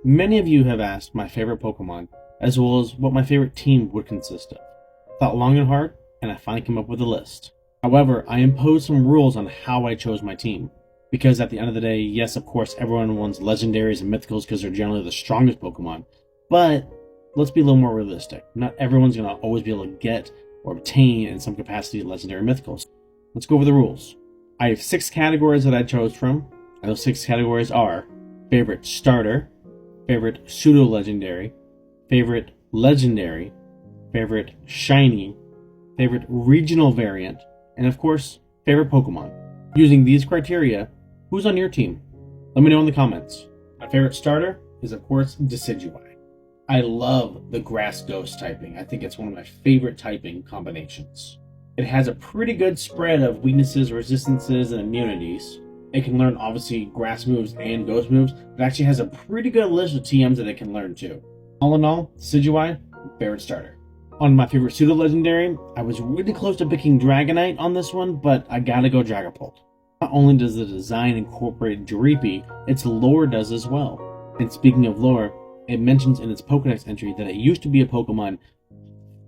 Many of you have asked my favorite Pokemon, as well as what my favorite team would consist of. Thought long and hard, and I finally came up with a list. However, I imposed some rules on how I chose my team. Because at the end of the day, yes, of course, everyone wants legendaries and mythicals because they're generally the strongest Pokemon. But let's be a little more realistic. Not everyone's going to always be able to get or obtain in some capacity legendary mythicals. Let's go over the rules. I have 6 categories that I chose from, and those 6 categories are favorite starter, favorite pseudo legendary, favorite legendary, favorite shiny, favorite regional variant, and of course, favorite Pokemon. Using these criteria, who's on your team? Let me know in the comments. My favorite starter is of course Decidueye. I love the grass ghost typing. I think it's one of my favorite typing combinations. It has a pretty good spread of weaknesses, resistances, and immunities. It can learn obviously grass moves and ghost moves. It actually has a pretty good list of TMs that it can learn too. All in all, Decidueye, favorite starter. On my favorite pseudo legendary, I was really close to picking Dragonite on this one, but I gotta go Dragapult. Not only does the design incorporate Dreepy, its lore does as well. And speaking of lore, it mentions in its Pokédex entry that it used to be a Pokemon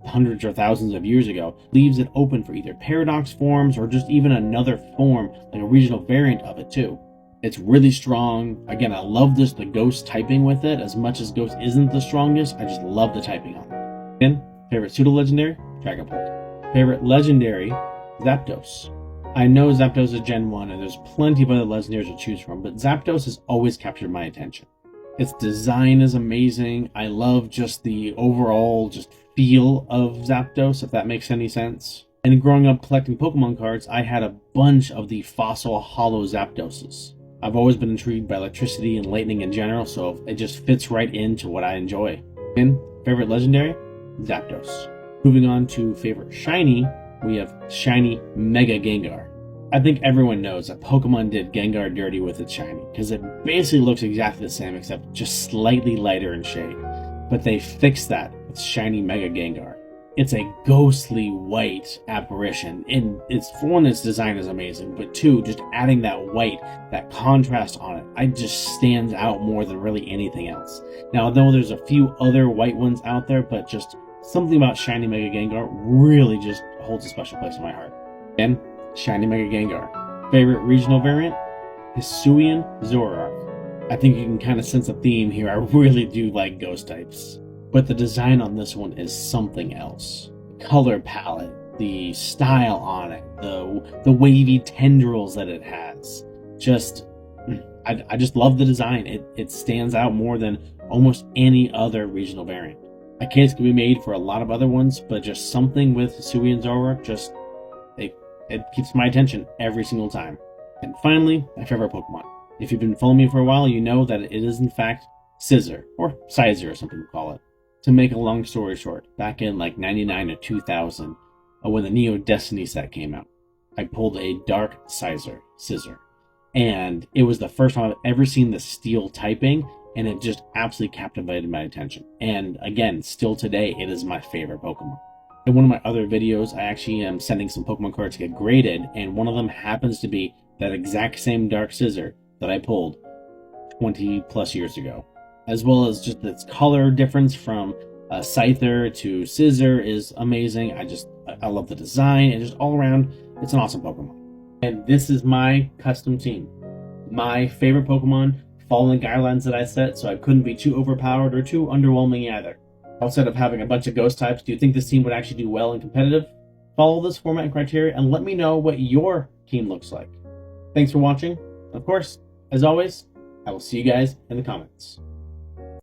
hundreds or thousands of years ago, leaves it open for either paradox forms or just even another form, like a regional variant of it too. It's really strong. Again, I love the ghost typing with it. As much as ghost isn't the strongest, I just love the typing on it. Again, favorite pseudo legendary, Dragapult. Favorite legendary, Zapdos. I know Zapdos is Gen 1 and there's plenty of other legendaries to choose from, but Zapdos has always captured my attention. Its design is amazing. I love just the overall feel of Zapdos, if that makes any sense. And growing up collecting Pokemon cards, I had a bunch of the fossil hollow Zapdoses. I've always been intrigued by electricity and lightning in general, so it just fits right into what I enjoy. And favorite legendary? Zapdos. Moving on to favorite shiny, we have shiny Mega Gengar. I think everyone knows that Pokemon did Gengar dirty with its shiny, because it basically looks exactly the same except just slightly lighter in shade. But they fixed that with shiny Mega Gengar. It's a ghostly white apparition, and it's, for one, its design is amazing, but two, just adding that white, that contrast on it, it just stands out more than really anything else. Now, though there's a few other white ones out there, but just something about shiny Mega Gengar really just holds a special place in my heart. Again, shiny Mega Gengar. Favorite regional variant? Hisuian Zoroark. I think you can kind of sense a theme here. I really do like ghost types. But the design on this one is something else. Color palette, the style on it, the wavy tendrils that it has. I just love the design. It stands out more than almost any other regional variant. A case can be made for a lot of other ones, but just something with Hisuian Zoroark, it keeps my attention every single time. And finally, my favorite Pokemon. If you've been following me for a while, you know that it is in fact Scizor, or Sizer as some people call it. To make a long story short, back in like 99 or 2000, when the Neo Destiny set came out, I pulled a Dark Scizor, and it was the first time I've ever seen the steel typing, and it just absolutely captivated my attention. And again, still today, it is my favorite Pokemon. In one of my other videos, I actually am sending some Pokemon cards to get graded, and one of them happens to be that exact same Dark Scizor that I pulled 20 plus years ago. As well as just its color difference from Scyther to Scizor is amazing. I love the design, and just all around, it's an awesome Pokemon. And this is my custom team. My favorite Pokemon, following the guidelines that I set, so I couldn't be too overpowered or too underwhelming either. Outside of having a bunch of ghost types, do you think this team would actually do well in competitive? Follow this format and criteria and let me know what your team looks like. Thanks for watching. Of course, as always, I will see you guys in the comments.